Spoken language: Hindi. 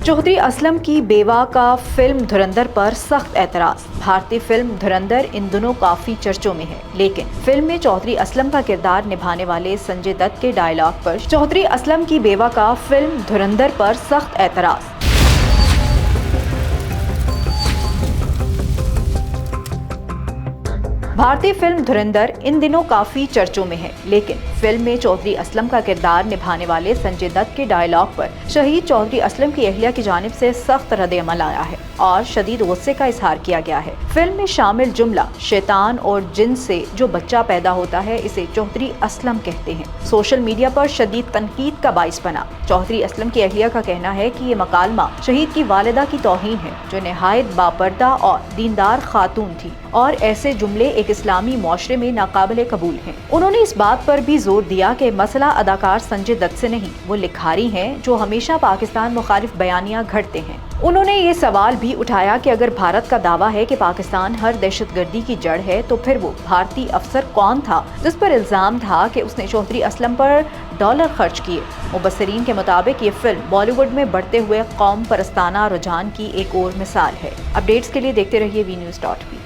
चौधरी असलम की बेवा का फिल्म धुरंधर पर सख्त एतराज। भारतीय फिल्म धुरंधर इन दिनों काफी चर्चों में है, लेकिन फिल्म में चौधरी असलम का किरदार निभाने वाले संजय दत्त के डायलॉग पर चौधरी असलम की बेवा का फिल्म धुरंधर पर सख्त एतराज। भारतीय फिल्म धुरंधर इन दिनों काफी चर्चों में है, लेकिन फिल्म में चौधरी असलम का किरदार निभाने वाले संजय दत्त के डायलॉग पर शहीद चौधरी असलम की अहलिया की जानिब से सख्त रद्द-ए-अमल आया है और शदीद गुस्से का इजहार किया गया है। फिल्म में शामिल जुमला शैतान और जिन से जो बच्चा पैदा होता है इसे चौधरी असलम कहते हैं, सोशल मीडिया पर शदीद तनकीद का बाइस बना। चौधरी असलम की अहलिया का कहना है कि ये मकालमा शहीद की वालिदा की तौहीन है, जो नहायत बापर्दा और दीनदार खातून थी और ऐसे जुमले एक इस्लामी मुआशरे में नाकाबिले कबूल हैं। उन्होंने इस बात पर भी जोर दिया कि मसला अदाकार संजय दत्त से नहीं, वो लिखारी हैं जो हमेशा पाकिस्तान मुखालिफ बयानियां घड़ते हैं। उन्होंने ये सवाल भी उठाया कि अगर भारत का दावा है कि पाकिस्तान हर दहशतगर्दी की जड़ है, तो फिर वो भारतीय अफसर कौन था जिस पर इल्जाम था कि उसने चौधरी असलम पर डॉलर खर्च किए। मुबस्सिरीन के मुताबिक ये फिल्म बॉलीवुड में बढ़ते हुए कौम परस्ताना रुझान की एक और मिसाल है। अपडेट्स के लिए देखते रहिए वी न्यूज़.पी।